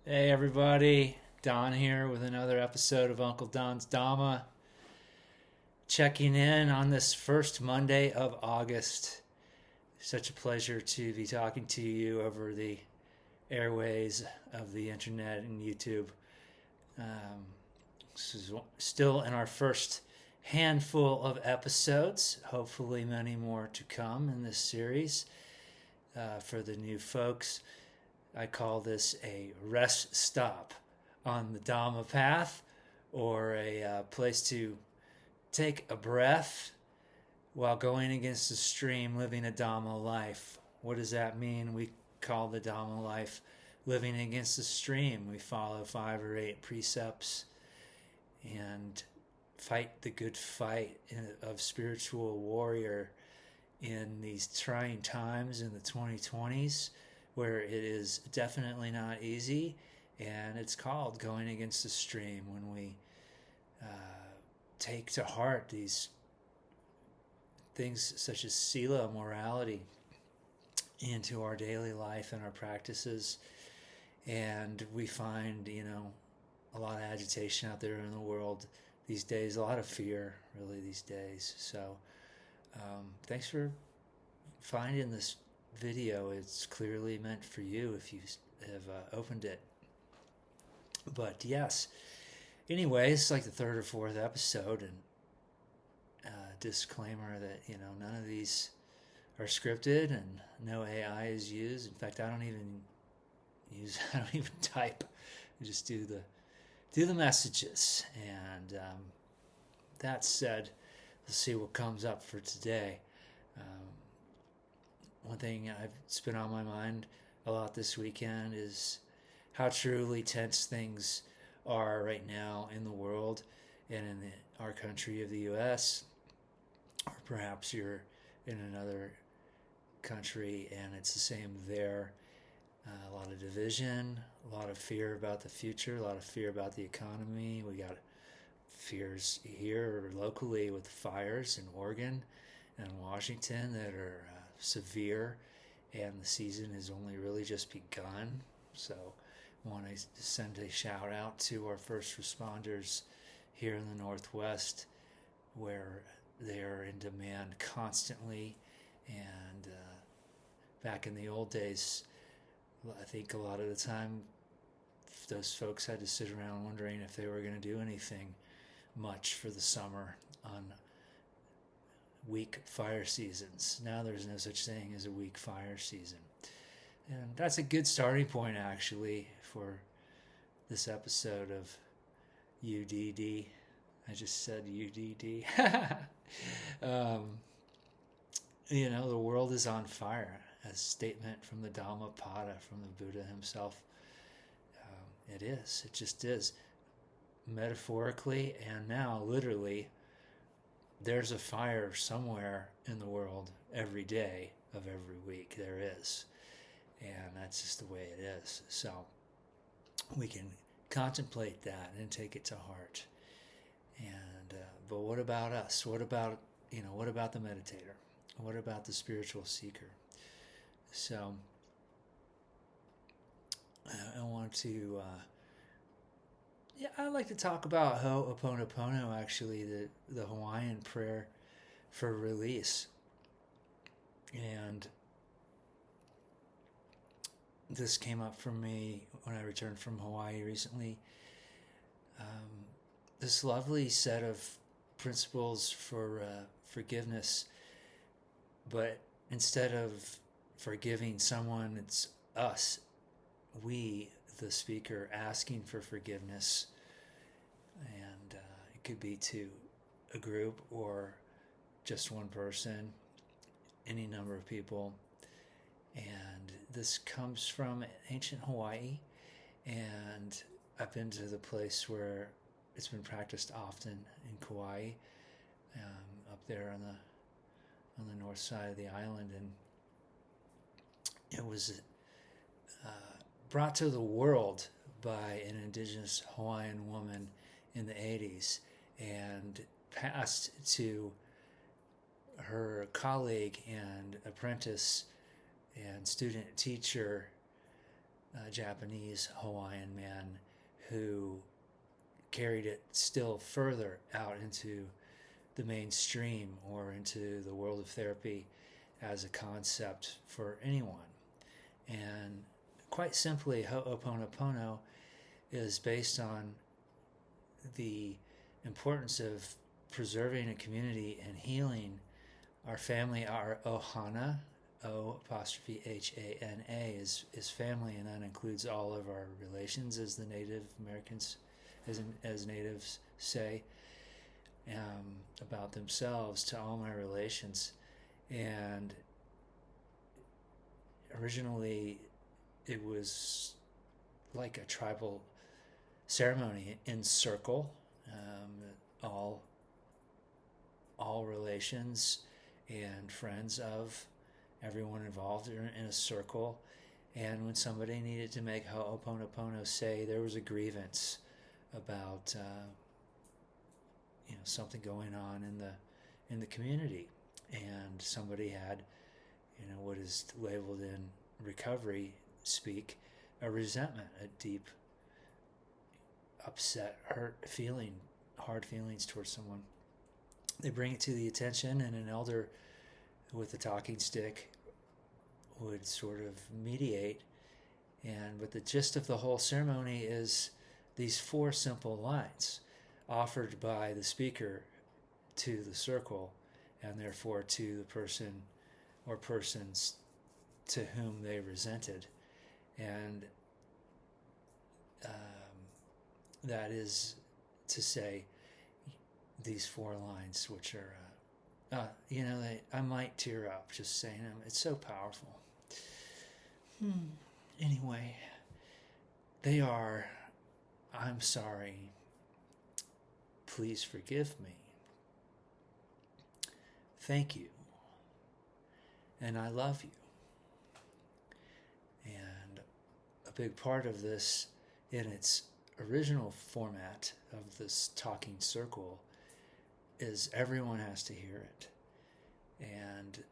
Hey everybody, Donn here with another episode of Uncle Don's Dhamma. Checking in on this first Monday of August. Such a pleasure to be talking to you over the airways of the internet and YouTube. This is still in our first handful of episodes, hopefully many more to come in this series. For the new folks, I call this a rest stop on the Dhamma path, or a place to take a breath while going against the stream, living a Dhamma life. What does that mean? We call the Dhamma life living against the stream. We follow 5 or 8 precepts and fight the good fight of spiritual warrior in these trying times in the 2020s, where it is definitely not easy, and it's called going against the stream when we take to heart these things such as sila, morality, into our daily life and our practices. And we find, a lot of agitation out there in the world these days, a lot of fear really these days. So thanks for finding this video. It's clearly meant for you if you have opened it. But yes, anyway, it's like the 3rd or 4th episode, and disclaimer that none of these are scripted and no AI is used. In fact, I don't even type. I just do the messages. And that said, let's see what comes up for today. One thing it's been on my mind a lot this weekend is how truly tense things are right now in the world and in our country of the U.S., or perhaps you're in another country and it's the same there. A lot of division, a lot of fear about the future, a lot of fear about the economy. We got fears here locally with fires in Oregon and Washington that are severe, and the season has only really just begun. So I want to send a shout out to our first responders here in the Northwest, where they are in demand constantly. And back in the old days, I think a lot of the time those folks had to sit around wondering if they were going to do anything much for the summer on weak fire seasons. Now there's no such thing as a weak fire season. And that's a good starting point, actually, for this episode of UDD. I just said UDD. The world is on fire. A statement from the Dhammapada, from the Buddha himself. It is. It just is. Metaphorically and now literally, there's a fire somewhere in the world every day of every week. There is. And that's just the way it is. So we can contemplate that and take it to heart. And but what about us? What about the meditator? What about the spiritual seeker? So I want to I'd like to talk about Ho'oponopono, actually, the Hawaiian prayer for release. And this came up for me when I returned from Hawaii recently. This lovely set of principles for forgiveness, but instead of forgiving someone, it's us, we, the speaker, asking for forgiveness. And it could be to a group or just one person, any number of people. And this comes from ancient Hawaii, and I've been to the place where it's been practiced often in Kauai, up there on the north side of the island. And it was brought to the world by an indigenous Hawaiian woman in the 80s and passed to her colleague and apprentice and student teacher Japanese Hawaiian man who carried it still further out into the mainstream or into the world of therapy as a concept for anyone. And quite simply, Ho'oponopono is based on the importance of preserving a community and healing our family. Our ohana, O apostrophe H-A-N-A, is family, and that includes all of our relations, as the Native Americans, as natives say about themselves, to all my relations. And originally it was like a tribal ceremony in circle, all relations and friends of everyone involved are in a circle. And when somebody needed to make Ho'oponopono, say there was a grievance about something going on in the community, and somebody had what is labeled in recovery speak a resentment, a deep upset, hurt feeling, hard feelings towards someone, they bring it to the attention, and an elder with a talking stick would sort of mediate. But the gist of the whole ceremony is these 4 simple lines offered by the speaker to the circle, and therefore to the person or persons to whom they resented. And that is to say these 4 lines, which are, I might tear up just saying them. It's so powerful. Anyway, they are, I'm sorry, please forgive me, thank you, and I love you. And a big part of this, in its original format of this talking circle, is everyone has to hear it. And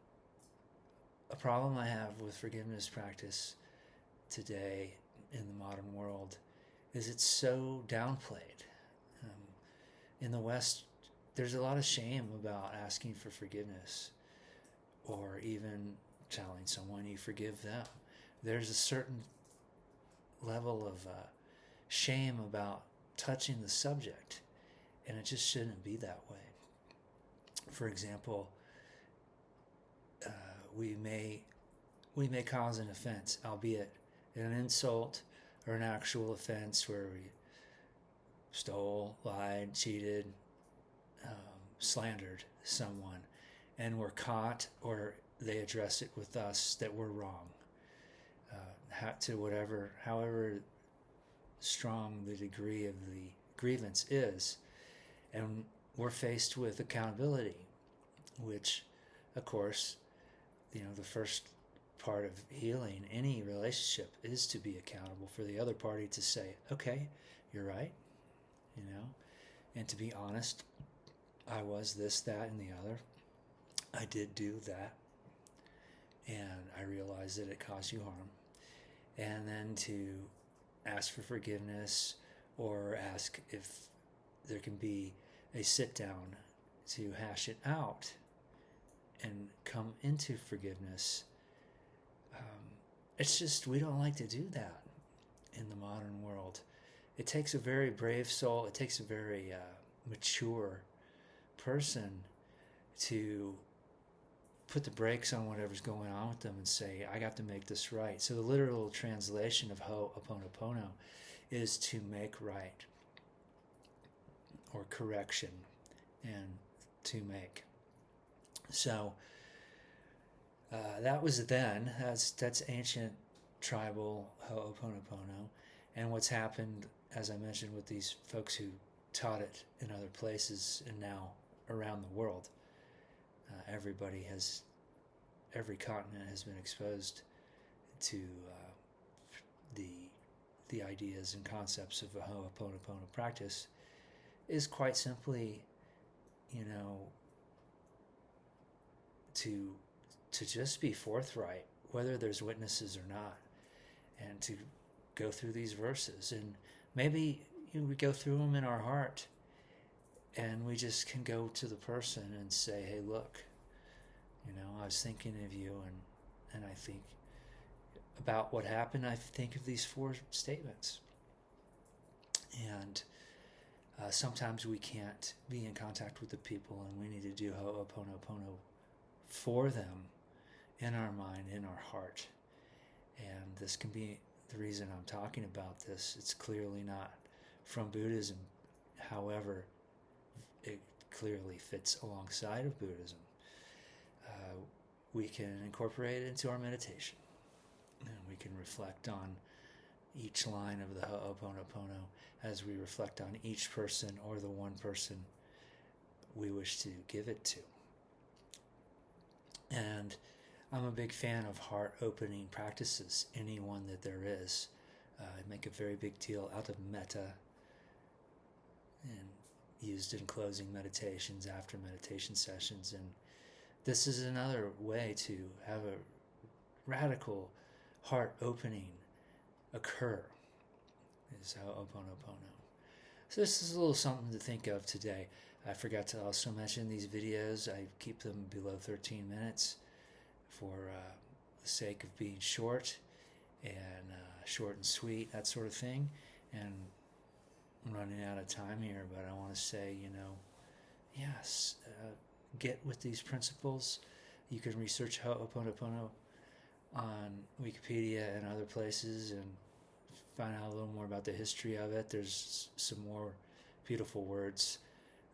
a problem I have with forgiveness practice today in the modern world is it's so downplayed. In the West, there's a lot of shame about asking for forgiveness or even telling someone you forgive them. There's a certain level of shame about touching the subject, and it just shouldn't be that way. For example, we may cause an offense, albeit an insult or an actual offense where we stole, lied, cheated, slandered someone, and we're caught, or they address it with us that we're wrong. However strong the degree of the grievance is, and we're faced with accountability, which, of course, the first part of healing any relationship is to be accountable for the other party to say, okay, you're right, and to be honest, I was this, that, and the other. I did do that, and I realized that it caused you harm. And then to ask for forgiveness, or ask if there can be a sit down to hash it out and come into forgiveness. It's just, we don't like to do that in the modern world. It takes a very brave soul, it takes a very mature person to put the brakes on whatever's going on with them and say, I got to make this right. So the literal translation of Ho'oponopono is to make right, or correction, and to make. So that was then. That's ancient tribal Ho'oponopono. And what's happened, as I mentioned, with these folks who taught it in other places and now around the world, every continent has been exposed to the ideas and concepts of a Ho'oponopono practice, is quite simply, to just be forthright, whether there's witnesses or not, and to go through these verses, and maybe we go through them in our heart, and we just can go to the person and say, hey, look, I was thinking of you, and I think about what happened. I think of these 4 statements. And sometimes we can't be in contact with the people, and we need to do Ho'oponopono for them in our mind, in our heart. And this can be the reason I'm talking about this. It's clearly not from Buddhism. However, it clearly fits alongside of Buddhism. We can incorporate it into our meditation, and we can reflect on each line of the Ho'oponopono as we reflect on each person or the one person we wish to give it to. And I'm a big fan of heart-opening practices, any one that there is. I make a very big deal out of metta, and used in closing meditations, after meditation sessions. And this is another way to have a radical heart opening occur, is Ho'oponopono. So this is a little something to think of today. I forgot to also mention these videos. I keep them below 13 minutes for the sake of being short and short and sweet, that sort of thing. And I'm running out of time here, but I want to say, yes, get with these principles. You can research Ho'oponopono on Wikipedia and other places and find out a little more about the history of it. There's some more beautiful words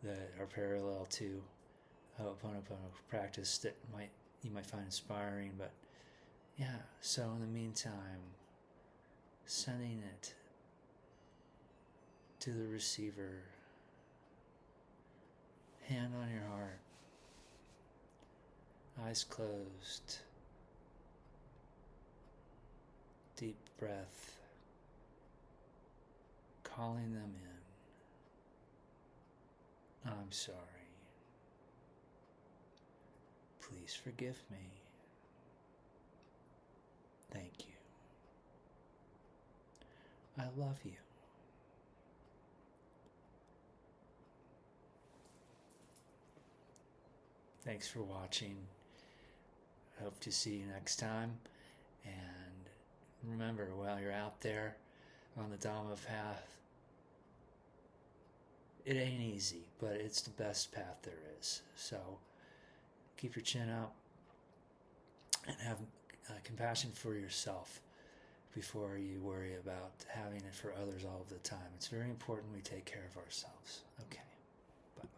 that are parallel to Ho'oponopono practice that you might find inspiring. But yeah, so in the meantime, sending it to the receiver, hand on your heart, eyes closed, deep breath, calling them in. I'm sorry. Please forgive me. Thank you. I love you. Thanks for watching. Hope to see you next time. And remember, while you're out there on the Dhamma path, it ain't easy, but it's the best path there is. So keep your chin up and have compassion for yourself before you worry about having it for others all of the time. It's very important we take care of ourselves.